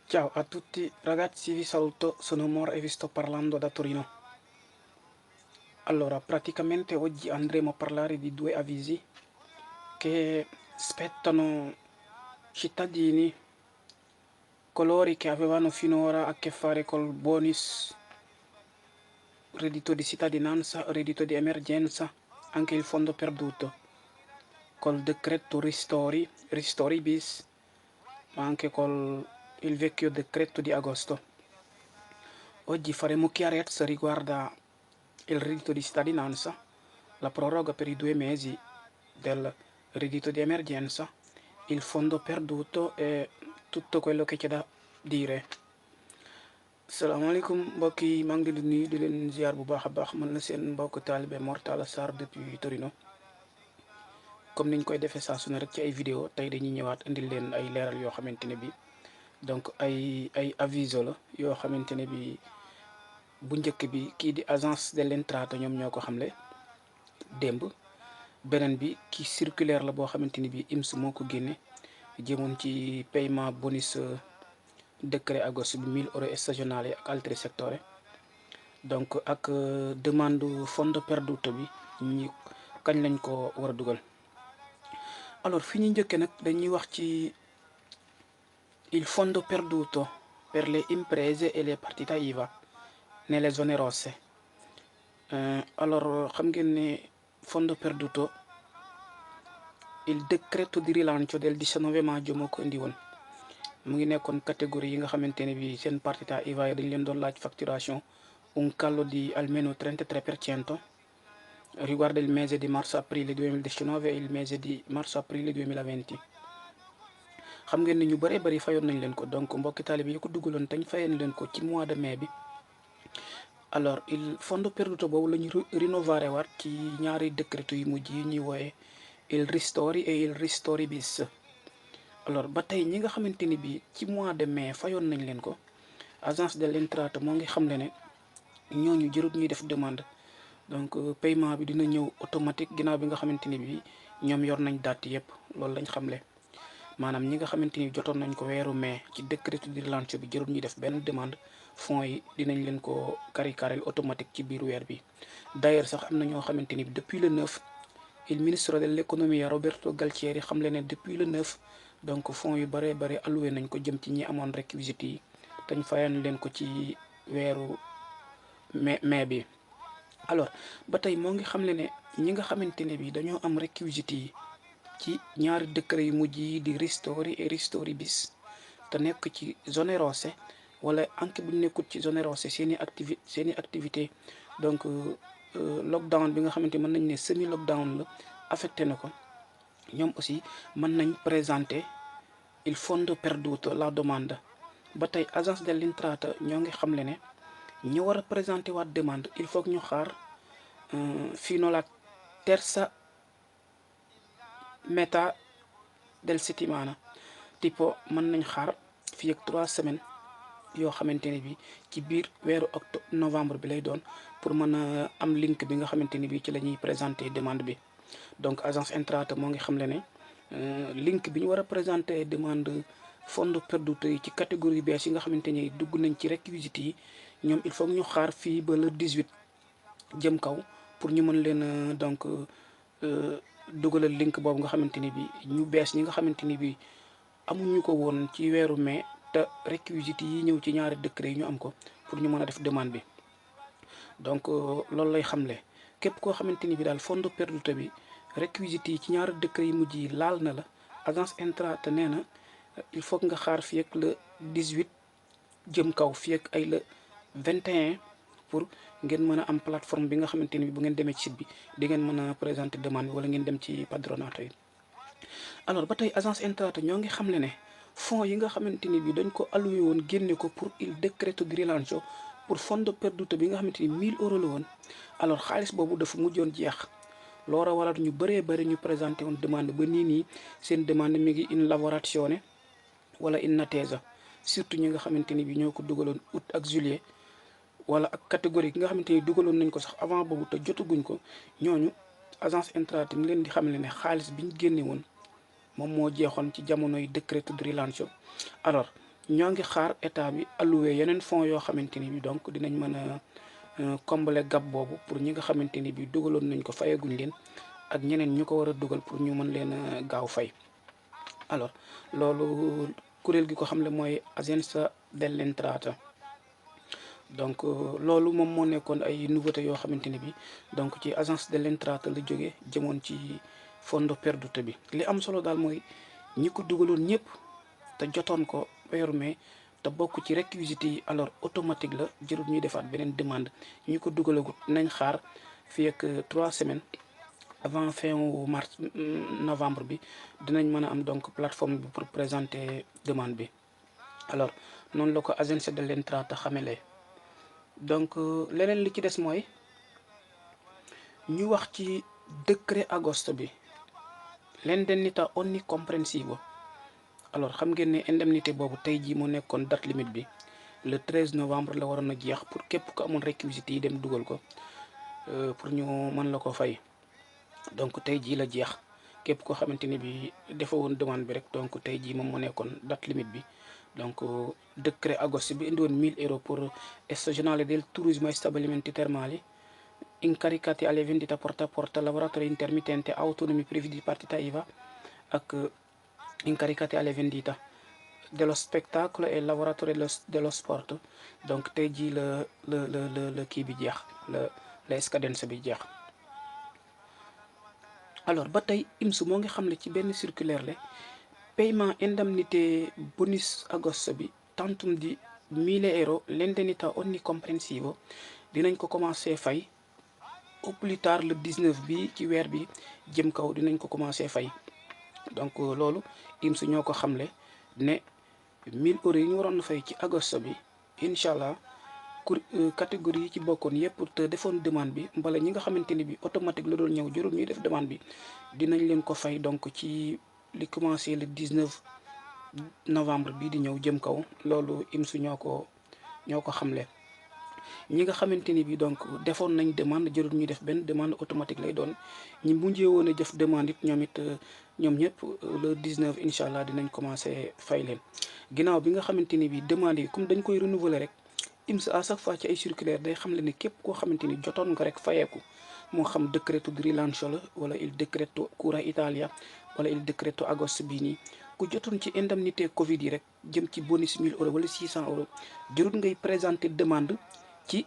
Ciao a tutti ragazzi, vi saluto, sono Mor e vi sto parlando da Torino. Allora, praticamente oggi andremo a parlare di due avvisi che spettano cittadini, coloro che avevano finora a che fare col bonus, reddito di cittadinanza, reddito di emergenza, anche il fondo perduto, col decreto ristori bis, ma anche col il vecchio decreto di agosto. Oggi faremo chiarezza riguardo il reddito di cittadinanza, la proroga per i 2 mesi del reddito di emergenza, il fondo perduto e tutto quello che c'è da dire. Salaamaaleykum mbokk yi, maa ngi leen di nuyu di leen ziar bu baax a baax. Man la seen mbokk taalibe Mor Talla Sarr depuis Torino. Comme niñ koy defee saa su ne rek ci ay vidéo, tey dañuy ñëwaat indil leen ay leeral yoo xamante ne bi donc ay aviso la yoo xamante ne bi bu njëkk bi kii di agence de l'Entrata ñoom ñoo ko xamle démb. beneen bi ki circulaire la boo xamante ni bi IMS moo ko génne jëmoon ci paiement bonus décret agosto bi 1000 euros stagionale ak altri settore donc ak demande fondo perduto bi ñi kañ lañ ko war a dugal. alors fi ñu njëkkee nag dañuy wax ci il fondo perduto per le imprese e le partite IVA nelle zone rosse. Alors xam ngeen ne fondo perduto il decreto di rilancio del 19 maggio moo ko indi woon, mu ngi nekkoon catégorie yi nga xamante ne bi seen partita IVA dañ leen doon laaj facturation un calo di almeno 33% riguardo il mese di marzo-aprile 2019 e il mese di marzo-aprile 2020. xam ngeen ne ñu bëree bëri fayoon nañ leen ko, donc mbokki taalibe yi ko duggaloon tañ fayoon leen ko ci mois de mai bi. alors il fondo perduto boobu la ñu rinnovare waat ci ñaari décreto yu mujj yi ñuy wooye il ristori et il ristori bis. alors ba tey ñi nga xamante ni bi ci mois de mai fayoon nañ leen ko, agence de l'Entrata moo ngi xamle ne ñooñu jërut ñuy def demande, donc paiement bi dina ñëw automatique ginnaaw bi nga xamante ni bi ñoom yor nañ date yëpp. loolu lañ xamle, maanaam ñi nga xamante ni jotoon nañ ko weeru mai ci décret di rilancio bi jërut ñuy def benn demande, fonds yi dinañ leen ko kari-karel automatique ci biir weer bi. d'ailleurs sax am na ñoo xamante ni bi depuis le 9 il ministre dell'economia Roberto Galtieri xamle ne depuis le 9 donc fonds yu bëree bëri alloué nañ ko jëm ci ñi amoon réquisites yi tañ fayan leen ko ci weeru mai bi. alors ba tey moo ngi xamle ne ñi nga xamante ne bi dañoo am réquisites yi ci ñaari décret yu mujj yi di ristori et ristori bis te nekk ci zone rosse wala anke bu nekkul ci zone rosse seeni activité donc lockdown bi nga xamante mën nañ ne semi lockdown la affecté na ko, ñoom aussi mën nañ présenter il fondo perduto la demande. ba tey agence de l'Entrata ñoo ngi xamle ne ñu war a présenter waat demande il faut que ñu xaar fino la terza metà del settimana, tipo mën nañ xaar fii ak 3 semaines yoo xamante ne bi ci biir weeru novembre bi lay doon pour mën a am link bi nga xamante ni bi ci la ñuy présenter demande bi. donc agence Entrata moo ngi xamle ne link bi ñu war a présenter demande fondo perduto yi ci catégorie bees yi nga xamante ni dugg nañ ci réquisites yi, ñoom il faut ñu xaar fii ba le 18 jëm kaw pour ñu mën leen donc dugalal link boobu nga xamante ni bi ñu bees ñi nga xamante ni bi amuñu ko woon ci weeru mai te réquisites yi ñëw ci ñaari décret yi ñu am ko pour ñu mën a def demande bi. donc loolu lay xamle képp koo xamante ni bi daal fondo perduto bi réquisites yi ci ñaari décret yi mujj yi laal na la, agence Entrata nee na il faut nga xaar fii ak le 18 jëm kaw fii ak ay le 21 pour ngeen mën a am plateforme bi nga xamante ni bi bu ngeen demee ci site bi di ngeen mën a présenter demande bi wala ngeen dem ci padronato yi. alors ba tey agence Entrata ñoo ngi xamle ne fonds yi nga xamante ni bi dañ ko alloué woon génne ko pour il decreto di rilancio pour fondo perduto bi nga xamante ni 1000 euros la woon, alors xaalis boobu dafa mujjoon jeex. loora waral ñu bëree bëri ñu présenté woon demande ba nii seen demande mi ngi in lavorazione wala in attesa, surtout ñi nga xamante ni bi ñoo ko dugaloon août ak juillet wala ak catégorie gi nga xamante ni dugaloon nañ ko sax avant boobu te jotaguñ ko, ñooñu agence Entrata mi leen di xamle ne xaalis bi ñu génne woon moom moo jeexoon ci jamonoy décret de rilancio. alors ñoo ngi xaar état bi alloué yeneen fonds yoo xamante ni bi donc dinañ mën a combler gap boobu pour ñi nga xamante ni bi dugaloon nañ ko fayaguñ leen ak ñeneen ñu ko war a dugal pour ñu mën leen a gaaw fay. alors loolu kuréel gi ko xam le mooy Agenzia delle Entrate. donc loolu moom moo nekkoon ay nouveautés yoo xamante ni bi donc ci agence de l'Entrate la jóge jëmoon ci fondo perduto bi. li am solo daal mooy ñi ko dugaloon ñëpp te jotoon ko weeru mai te bokk ci réquisites yi alors automatique la, jërul ñuy defaat beneen demande. ñi ko dugalagut nañ xaar fii ak 3 semaines avant fin mars novembre bi dinañ mën a am donc plateforme bi pour présenter demande bi. alors noonu la ko Agenzia delle Entrate xamelee. donc leneen li ci des mooy ñu wax ci décret agosto bi, l'indennità onnicomprensivo. alors xam ngeen ne indemnité boobu tey jii moo nekkoon date limite bi, le 13 novembre la waroon a jeex pour képp ko amoon réquisites yi dem dugal ko pour ñu mën la ko fay. donc tey jii la jeex, képp koo xamante ni bi dafa woon demande bi rek donc tey jii moom moo nekkoon date limite bi. donc décret agosto bi indi woon 1000 euro pour stagionale del turismo e stabilimenti termali incaricati alle vendite porta a porta, lavoratori intermittenti autonomi privi di partita IVA ak incaricati alle vendite dello spettacolo e lavoratori dello sport. donc tey jii la kii bi jeex, la scadenza bi jeex. alors ba tey INPS moo ngi xamle ci benn circulaire le paiement indemnité bonus agosto bi tantum di 1000 euro, l'indennità onnicomprensivo dinañ ko commencé fay au plus tard le 19 bi ci weer bi jëm kaw dinañ ko commencé fay. donc loolu INPS ñoo ko xamle ne 1000 euros yi ñu waroon fay ci agosto bi incha allah catégorie yi ci bokkoon yëpp te defoon demande bi mbala ñi nga xamante ni bi automatique la doon ñëw jërul ñuy def demande bi dinañ leen ko fay donc ci li commencé le 19 novembre bii di ñëw jëm kaw. loolu INPS ñoo ko xamle. ñi nga xamante ni bi donc defoon nañ demande jërul ñuy def benn demande automatique lay doon. ñi mujjee woon a def demande it ñoom ñëpp le 19 incha allah dinañ commencé fay leen. ginnaaw bi nga xamante ni bi demande yi comme dañ koy renouveler rek, INPS à chaque fois ci ay circulaire day xam le ne képp koo xamante ni jotoon nga rek fayeeku, moo xam decreto di rilancio la wala il decreto cura Italia wala il decreto agosto bii nii, ku jotoon ci indemnité Covid yi rek jëm ci bonus 1000 euros wala 600 euros jërul ngay présenter demande ci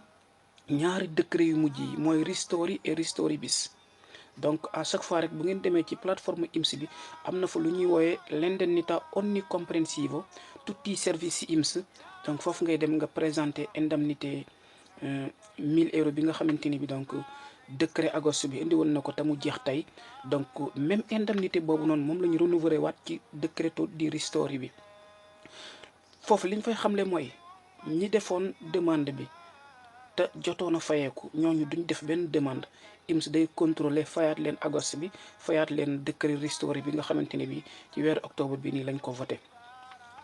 ñaari décret yu mujj yi mooy ristori et ristori bis. donc à chaque fois rek bu ngeen demee ci plateforme INPS bi am na fa lu ñuy wooyee l'indennità onnicomprensivo tutti i servizi INPS. donc foofu ngay dem nga présenter indemnité 1000 euros bi nga xamante ni bi donc décret agosto bi indi woon na ko te mu jeex tey. donc même indemnité boobu noonu moom la ñu renouveler waat ci decreto di ristori bi. foofu li ñu fay xamle mooy ñi defoon demande bi te jotoon a fayeeku ñooñu duñ def benn demande. INPS day contrôler fayaat leen agosto bi, fayaat leen décret ristori bi nga xamante ne bi ci weeru octobre bi nii lañ ko voté.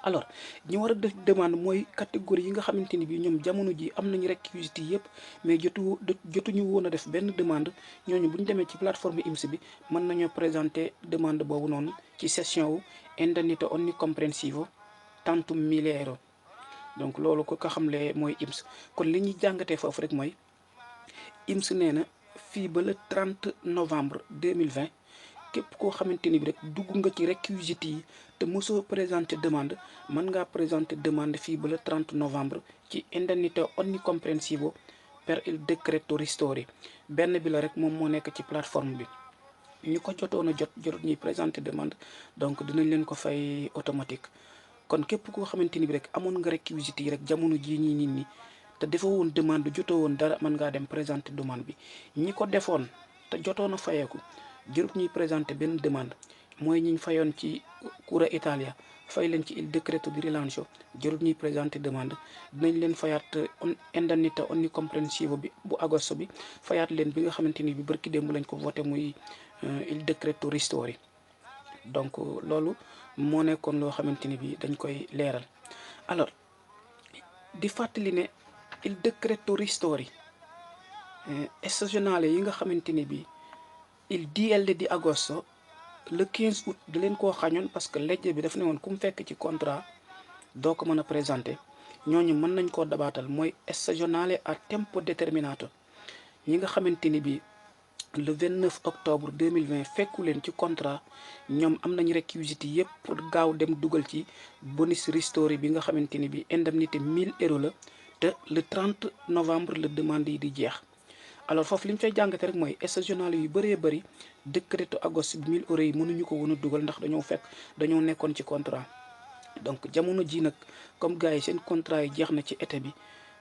alors ñi war a def demande mooy catégorie yi nga xamante ni bi ñoom jamono ji am nañu réquisites yi yëpp mais jotuñu woon a def benn demande. ñooñu bu ñu demee ci plateforme INPS bi mën nañoo présenter demande boobu noonu ci session wu indennità onnicomprensivo tantum 1000 euro. donc loolu ko xamle mooy INPS. kon li ñuy jàngatee foofu rek mooy INPS nee na fii ba le 30 novembre 2020 képp koo xamante ni bi rek dugg nga ci réquisites yi te mosoo présenter demande, mën ngaa présenter demande fii ba le 30 novembre ci indennità onnicomprensivo per il decreto ristori. benn bi la rek moom moo nekk ci plateforme bi. ñu ko jotoon a jot ñuy présenter demande donc dinañ leen ko fay automatique. kon képp koo xamante ni bi rek amoon nga réquisites yi rek jamono jii ñii nit ñi te defoo woon demande jotoo woon dara, mën ngaa dem présenter demande bi. ñi ko defoon te jotoon a fayeeku jërut ñuy présenter benn demande, mooy ñiñ fayoon ci cura Italia fay leen ci il decreto di rilancio jërut ñuy présenter demande. dinañ leen fayaat indennità onnicomprensivo bi bu agosto bi, fayaat leen bi nga xamante ni bi barki démb lañ ko voté muy il decreto ristori. donc loolu moo nekkoon loo xamante ni bi dañ koy leeral. alors di fàttali ne il decreto ristori stagionale yi nga xamante ni bi il DL di agosto le 15 août da leen koo xañoon parce que legge bi daf ne woon ku mu fekk ci contrat doo ko mën a présenter ñooñu mën nañ koo dabaatal mooy stagionale à tempo determinato ñi nga xamante ni bi le 29 octobre 2020 fekku leen ci contrat ñoom am nañ réquisites yëpp pour gaaw dem dugal ci bonus ristori bi nga xamante ni bi indemnité 1000 euros la te le 30 novembre la demande yi di jeex. alors foofu li ñu fay jàngate rek mooy stagionale yu bëree bëri décréto agosto bi 1000 euros yi mënuñu ko woon a dugal ndax dañoo nekkoon ci contrat. donc jamono ji nag comme gars yi seen contrat yi jeex na ci été bi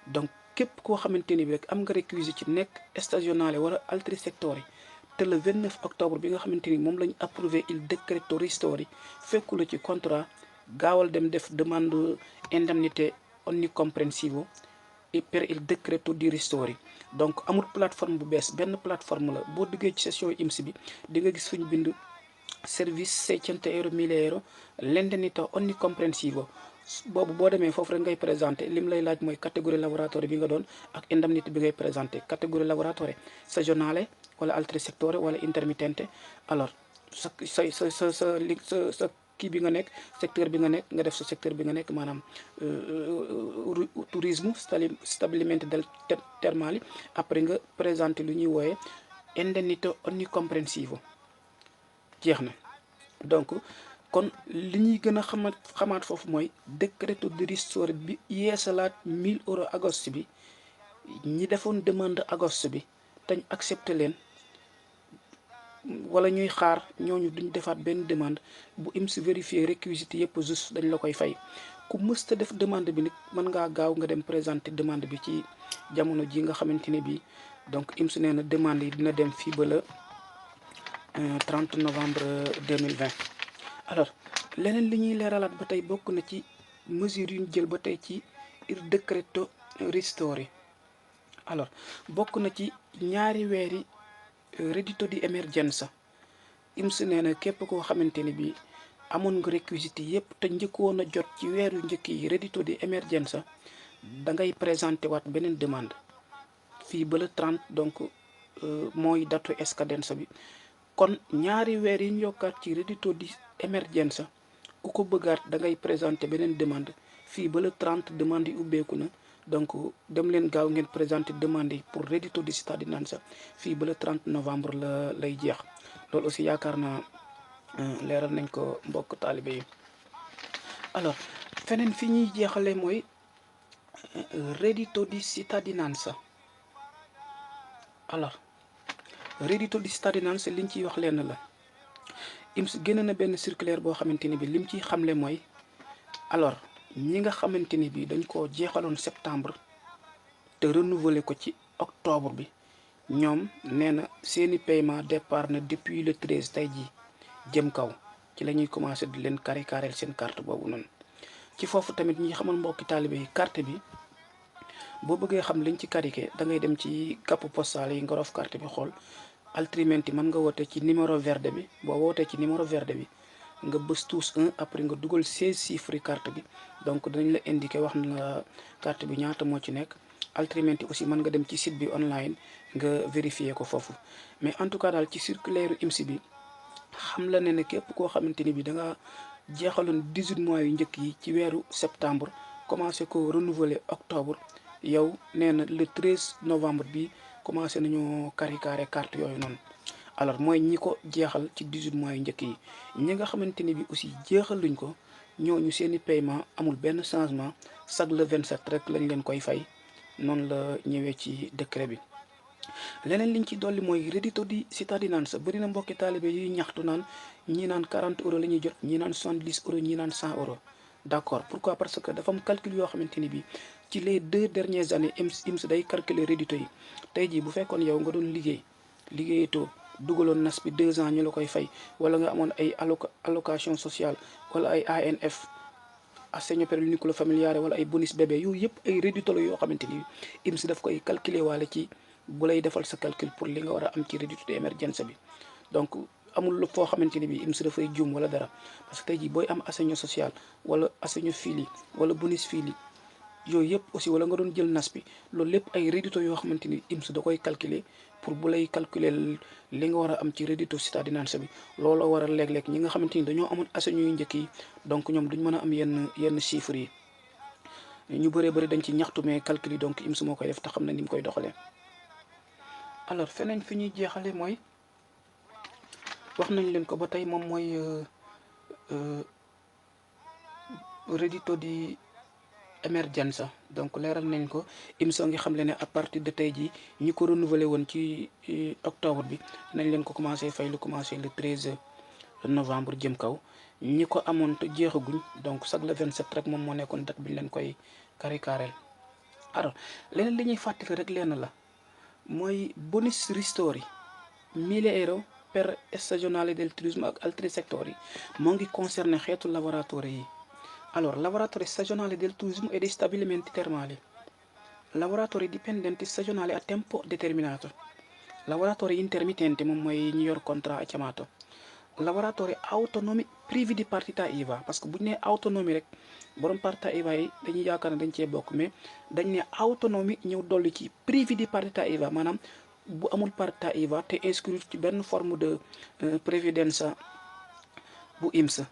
donc képp koo xamante ni bi rek am nga réquisition ci nekk stagionale wala altri settori te le 29 octobre bi nga xamante ni moom la ñu approuvé il decreto ristori fekku la ci contrat gaawal dem def demande indemnité onnicomprensivo per il decreto di ristori. donc amul plateforme bu bees benn plateforme la boo duggee ci session IMSS bi di nga gis fu ñu bind service 600 euro 1000 euro l'indennità onnicomprensivo boobu boo demee foofu rek ngay présenté lim lay laaj mooy catégorie lavoratore bi nga doon ak indemnité bi ngay présenté catégorie lavoratore stagionale wala altri settore wala intermittente. alors sa kii bi nga nekk secteur bi nga nekk nga def sa secteur bi nga nekk maanaam tourisme stabilimento del termali après nga présenté lu ñuy wooyee indennità onnicomprensivo jeex na. donc kon li ñuy gën a xamaat foofu mooy decreto di ristori bi yeesalaat 1000 euros agosto bi ñi defoon demande agosto bi tañ accepté leen wala ñuy xaar ñooñu duñ defaat benn demande bu IMSS vérifier réquisites yëpp juste dañ la koy fay. ku mësta def demande bi nit mën ngaa gaaw nga dem présenter demande bi ci jamono ji nga xamante ne bii donc IMSS nee na demande yi dina dem fii ba la 30 novembre 2020. alors leneen li ñuy leeralaat ba tey bokk na ci mesure yu ñu jël ba tey ci il decreto ristori. alors bokk na ci ñaari weeri reddito di emergenza IMSS nee na képp koo xamante ni bi amoon nga réquisite yëpp te njëkkoon a jot ci weeru njëkk yi reddito di emergenza da ngay présenté waat beneen demande fii ba le 30 donc mooy datu scadenza bi. kon ñaari weer yi ñu yokkaat ci reddito di emergenza ku ko bëggaat da ngay présenter beneen demande fii ba le 30 demande yi ubbeeku na donc dem leen gaaw ngeen présenter demande yi pour reddito di cittadinanza fii ba le 30 novembre la lay jeex. loolu aussi yaakaar naa leeral nañ ko mbokk taalibe yi. alors feneen fi ñuy jeexale mooy reddito di cittadinanza. alors reddito di cittadinanza liñ ciy wax lenn la IMSS génn na benn circulaire boo xamante ni bi lim ciy xamle mooy alors ñi nga xamante ni bi dañ ko jeexaloon septembre te renouveler ko ci octobre bi ñoom nee na seeni paiement départ na depuis le 13 tey jii jëm kaw ci la ñuy commencé di leen carré seen carte boobu noonu. ci foofu tamit ñi xamal mbokki taalibe yi carte bi boo bëggee xam liñ ci cariqué da ngay dem ci capo postal yi nga rof carte bi xool altrimenti mën nga woote ci numéro verde bi boo wootee ci numéro verde bi nga bës tous 1 après nga dugal 16 chiffres carte bi donc danañ la indiqué wax na la carte bi ñaata moo ci nekk. altrimenti aussi mën nga dem ci site bi online nga vérifier ko foofu mais en tout cas daal ci circulaire IMSS bi xam la ne képp koo xamante ni bi da nga jeexaloon 18 mois yu njëkk yi ci weeru septembre commencé ko renouveler octobre yow nee na le 13 novembre bi commencé nañu carré carte yooyu noonu. alors mooy ñi ko jeexal ci 18 mois yu njëkk yi ñi nga xamante ni bi aussi jeexaluñ ko ñooñu seeni paiement amul benn changement chaque le 27 rek lañ leen koy fay noonu la ñëwee ci décret bi. leneen liñ ci dolli mooy reddito di cittadinanza bëri na mbokki taalibe yuy ñaxtu naan ñi naan 40 euros la ñuy jot ñi naan 70 euros ñi naan 100 euros. d'accord pourquoi parce que dafa am calcul yoo xamante ni bi ci les 2 dernières années IMSS day calculer reddito yi tey jii bu fekkoon yow nga doon liggéeyatoo dugaloon nas bi 2 ans ñu la koy fay wala nga amoon ay allocation sociale wala ay ANF assegno per il nucleo familiare wala ay bonus bébé yooyu yëpp ay reddito la yoo xamante ni IMSS daf koy calculer waale ci bu lay defal sa calcul pour li nga war a am ci reddito di emergenza bi. donc amul foo xamante ni bi IMSS dafay juum wala dara parce que tey jii booy am assegno social wala assegno fili wala bonus fili yooyu yëpp aussi wala nga doon jël nas bi loolu lépp ay reddito yoo xamante ni IMSS da koy calculer pour bu lay calculer li nga war a am ci reddito cittadinanza bi looloo war a léeg-léeg ñi nga xamante ni dañoo amoon assegno yu njëkk yi donc ñoom duñ mën a am yenn chiffres yi. ñu bëree bëri dañ ci ñaxtu mais calcul yi donc IMS moo koy def te xam na ni mu koy doxalee. alors feneen fi ñuy jeexale mooy wax nañ leen ko ba tey moom mooy reddito di emergenza donc leeral nañ ko IMS ngi xam le ne à partir de tey jii ñi ko renouveler woon ci octobre bi nañ leen ko commencé fay lu commencé le 13 novembre jëm kaw ñi ko amoon te jeexaguñ donc chaque le 27 rek moom moo nekkoon date bi ñu leen koy carré. alors leneen li ñuy fàttali rek lenn la mooy bonus ristori 1000 euro per stagionale del turismo ak altri settori moo ngi concerné xeetu lavoratori yi. allora lavoratori stagionali del turismo e dei stabilimenti termali, lavoratori dipendenti stagionali a tempo determinato, lavoratori intermittenti moom mooy ñi yor contrat a chiamato, lavoratori autonomi privi di partita IVA parce que bu ñu nee autonomie rek borom partita IVA yi dañuy yaakaar ne dañ cee bokk mais dañ ne autonomie ñëw dolli ci privi di partita IVA maanaam bu amul partita IVA te inscrit ci benn forme de previdenza bu IMSS.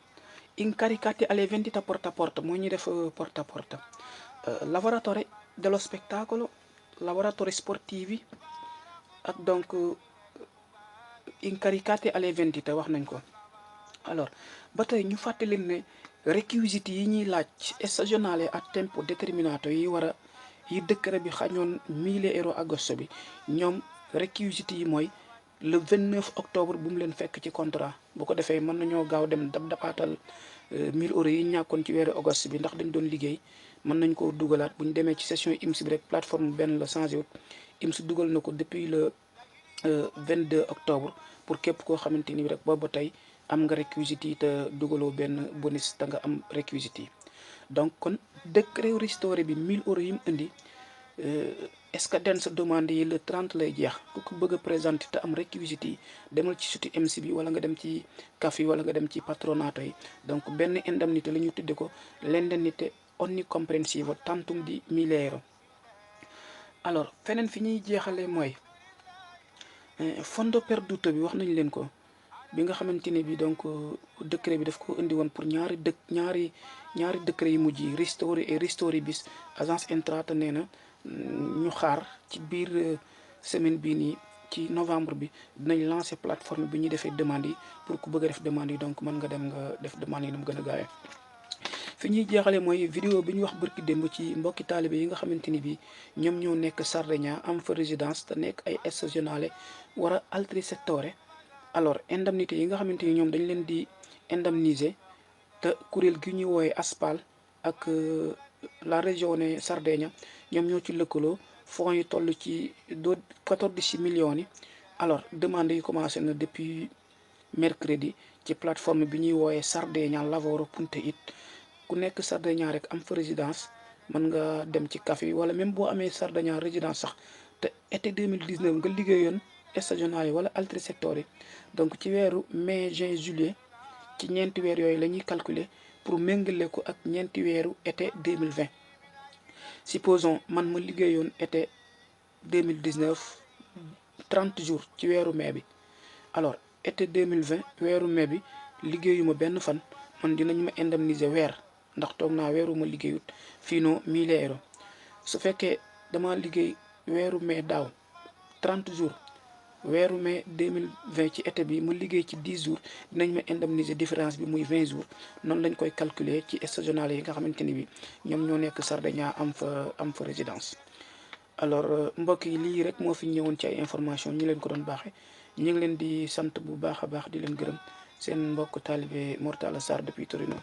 Incaricati alle vendite porta a porta mooy ñuy def porta a porta, lavoratori dello spettacolo, lavoratori sportivi ak donc incaricati alle vendite wax nañ ko. alors ba tey ñu fàttali ne requisiti yi ñuy laaj stagionale a tempo determinato yi war a yi décret bi xañoon 1000 euro agosto bi ñoom requisiti yi mooy le 29 octobre bu mu leen fekk ci contrat bu ko defee mën nañoo gaaw dem dabaatal 1000 euros yi ñàkkoon ci weeru auguste bi ndax dañ doon liggéey mën nañ ko dugalaat bu ñu demee ci session IMSS bi rek plateforme benn la changé wut IMSS dugal na ko depuis le 22 octobre pour képp koo xamante ni rek booba tey am nga réquisites yi te dugaloo benn bonus te nga am réquisites yi donc kon décret ristori bi 1000 euros yi mu indi est-ce que den sa demande yi le 30 lay jeex ku ko bëgg a présenter te am réquisites yi demal ci site IMSS bi wala nga dem ci CAF yi wala nga dem ci patronato yi donc benn indemnité la ñu tudde ko l'indennité onnicomprensiva tantum di 1000 euro. alors feneen fi ñuy jeexale mooy fondo perduto bi wax nañ leen ko bi nga xamante ne bi donc décret bi daf ko indi woon pour ñaari décret yi mujj yi ristori et ristori bis agence entrata nee na ñu xaar ci biir semaine bii nii ci novembre bi dinañ lancer plateforme bi ñuy defee demande yi pour ku bëgg a def demande yi donc mën nga dem nga def demande yi nu mu gën a gaawee. fi ñuy jeexale mooy vidéo bi ñu wax bërki démb ci mbokki taalibe yi nga xamante ni bi ñoom ñoo nekk Sardegna am fa résidence te nekk ay stagionale war a altri settore. alors indemnité yi nga xamante ni ñoom dañ leen di indemniser te kuréel gi ñuy woowe ASPAL ak la Regione Sardegna ñoom ñoo ci lëkkaloo fonds yi toll ci 14 millions yi. alors demande yi commencé na depuis mercredi ci plateforme bi ñuy woowe Sardegna lavoro.it ku nekk Sardegna rek am fa résidence mën nga dem ci CAF yi wala même boo amee Sardegna résidence sax te été 2019 nga liggéeyoon stagionale yi wala altri secteur yi donc ci weeru mai juin juillet ci ñeenti weer yooyu la ñuy calculer pour méngale ko ak ñeenti weeru été 2020 supposons man ma liggéeyoon été 2019 30 jours ci weeru mai bi alors été 2020 weeru mai bi liggéeyuma benn fan man dinañ ma indemniser weer ndax toog naa weeru ma liggéeyut fino 1000 euro su fekkee dama liggéey weeru mai daaw 30 jours weeru mai 2020 ci été bi ma liggéey ci 10 jours dinañ ma indemniser différence bi muy 20 jours noonu lañ koy calculer ci stagionale yi nga xamante ni bi ñoom ñoo nekk Sardegna am fa résidence. alors mbokk yi lii rek moo fi ñëwoon ci ay information ñi leen ko doon baaxee ñu ngi leen di sant bu baax a baax di leen gërëm seen mbokk taalibe Mor Talla Sarr depuis Torino.